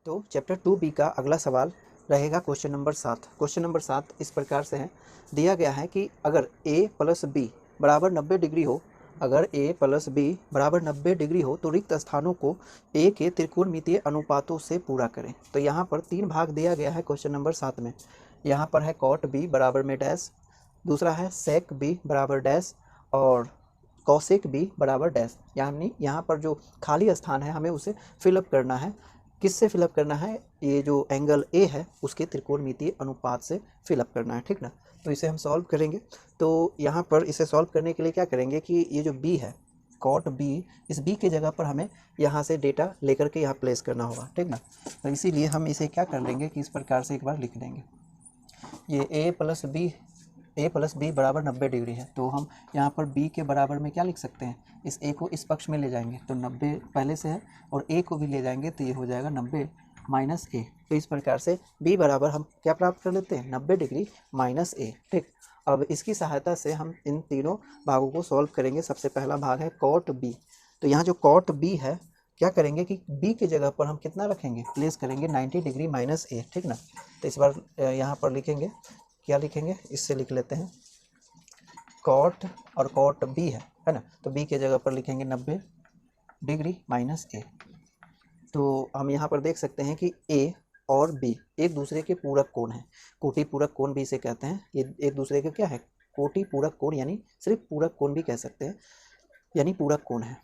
तो chapter 2B का अगला सवाल रहेगा क्वेश्चन नंबर 7। क्वेश्चन नंबर 7 इस प्रकार से है, दिया गया है कि अगर a प्लस बी बराबर 90 डिग्री हो, अगर a प्लस बी बराबर 90 डिग्री हो तो रिक्त स्थानों को a के त्रिकोणमितीय अनुपातों से पूरा करें। तो यहाँ पर 3 भाग दिया गया है क्वेश्चन नंबर 7 में। यहाँ पर है कॉट b बराबर में डैश, दूसरा है सेक b बराबर डैश और कॉसेक b बराबर डैश। यानी यहाँ पर जो खाली स्थान है हमें उसे फिलअप करना है। किससे फिलअप करना है? ये जो एंगल ए है उसके त्रिकोणमितीय अनुपात से फिलअप करना है, ठीक ना। तो इसे हम सॉल्व करेंगे। तो यहाँ पर इसे सॉल्व करने के लिए क्या करेंगे कि ये जो बी है कॉट बी, इस बी के जगह पर हमें यहाँ से डेटा लेकर के यहाँ प्लेस करना होगा, ठीक ना। तो इसीलिए हम इसे क्या कर लेंगे कि इस प्रकार से एक बार लिख लेंगे, ये ए प्लस बी बराबर 90 डिग्री है। तो हम यहाँ पर b के बराबर में क्या लिख सकते हैं, इस a को इस पक्ष में ले जाएंगे तो 90 पहले से है और a को भी ले जाएंगे तो ये हो जाएगा 90 माइनस a। तो इस प्रकार से b बराबर हम क्या प्राप्त कर लेते हैं, 90 डिग्री माइनस a, ठीक। अब इसकी सहायता से हम इन तीनों भागों को सॉल्व करेंगे। सबसे पहला भाग है कॉट b। तो यहाँ जो कॉट b है क्या करेंगे कि b के जगह पर हम कितना रखेंगे, प्लेस करेंगे 90 डिग्री माइनस a, ठीक ना। तो इस बार यहाँ पर लिखेंगे, क्या लिखेंगे, इससे लिख लेते हैं कॉट और कॉट बी है ना। तो बी के जगह पर लिखेंगे 90 डिग्री माइनस ए। तो हम यहाँ पर देख सकते हैं कि ए और बी एक दूसरे के पूरक कोण हैं, कोटि पूरक कोण भी इसे कहते हैं। ये एक दूसरे के क्या है, कोटि पूरक कोण, यानी सिर्फ पूरक कोण भी कह सकते हैं, यानी पूरक कोण है।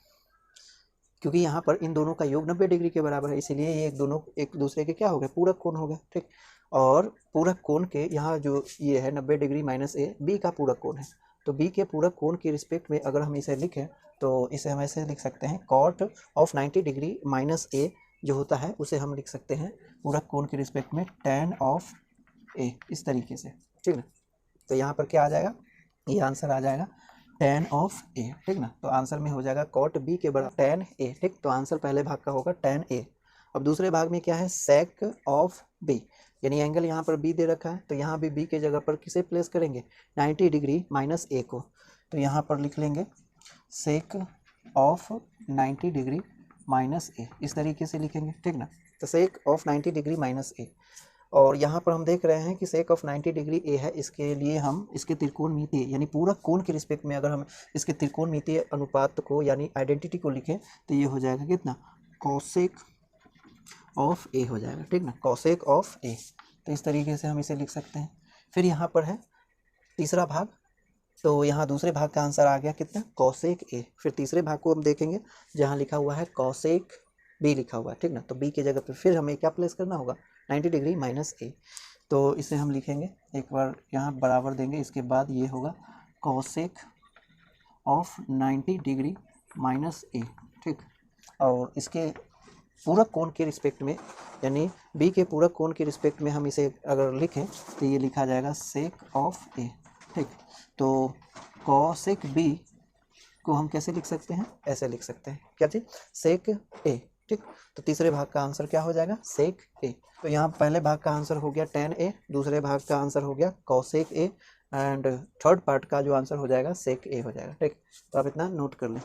क्योंकि यहाँ पर इन दोनों का योग 90 डिग्री के बराबर है, इसीलिए ये दोनों एक दूसरे के क्या हो गए, पूरक कोण हो गए, ठीक। और पूरक कोण के यहाँ जो ये है 90 डिग्री माइनस ए, बी का पूरक कोण है। तो बी के पूरक कोण के रिस्पेक्ट में अगर हम इसे लिखें तो इसे हम ऐसे लिख सकते हैं, कॉट ऑफ 90 डिग्री माइनस ए जो होता है उसे हम लिख सकते हैं पूरक कोण के रिस्पेक्ट में tan ऑफ ए, इस तरीके से, ठीक ना। तो यहाँ पर क्या आ जाएगा, ये आंसर आ जाएगा tan ऑफ ए, ठीक ना। तो आंसर में हो जाएगा कॉट बी के बराबर tan ए, ठीक। तो आंसर पहले भाग का होगा tan ए। अब दूसरे भाग में क्या है, sec ऑफ बी, यानी एंगल यहाँ पर बी दे रखा है तो यहाँ भी बी के जगह पर किसे प्लेस करेंगे, 90 डिग्री माइनस ए को। तो यहाँ पर लिख लेंगे sec ऑफ 90 डिग्री माइनस ए, इस तरीके से लिखेंगे, ठीक ना। तो sec ऑफ 90 डिग्री माइनस ए, और यहाँ पर हम देख रहे हैं कि sec ऑफ 90 डिग्री ए है, इसके लिए हम इसके त्रिकोणमितीय यानी पूरक कोण के रिस्पेक्ट में अगर हम इसके त्रिकोणमितीय अनुपात को यानी आइडेंटिटी को लिखें तो ये हो जाएगा कितना, cosec ऑफ ए हो जाएगा, ठीक ना, cosec ऑफ ए। तो इस तरीके से हम इसे लिख सकते हैं। फिर यहाँ पर है तीसरा भाग, तो यहाँ दूसरे भाग का आंसर आ गया कितना, cosec ए। फिर तीसरे भाग को हम देखेंगे जहाँ लिखा हुआ है cosec बी लिखा हुआ है, ठीक ना। तो बी के जगह पे फिर हमें क्या प्लेस करना होगा, 90 डिग्री माइनस ए। तो इसे हम लिखेंगे, एक बार यहाँ बराबर देंगे, इसके बाद ये होगा cosec ऑफ 90 डिग्री माइनस ए, ठीक। और इसके पूरक कोण के रिस्पेक्ट में यानी बी के पूरक कोण के रिस्पेक्ट में हम इसे अगर लिखें तो ये लिखा जाएगा sec ऑफ ए, ठीक। तो cosec बी को हम कैसे लिख सकते हैं, ऐसे लिख सकते हैं, क्या चीज, sec ए, ठीक। तो तीसरे भाग का आंसर क्या हो जाएगा, sec ए। तो यहाँ पहले भाग का आंसर हो गया tan ए, दूसरे भाग का आंसर हो गया cosec A, and third part का जो आंसर हो जाएगा sec ए हो जाएगा, ठीक। तो आप इतना नोट कर लें।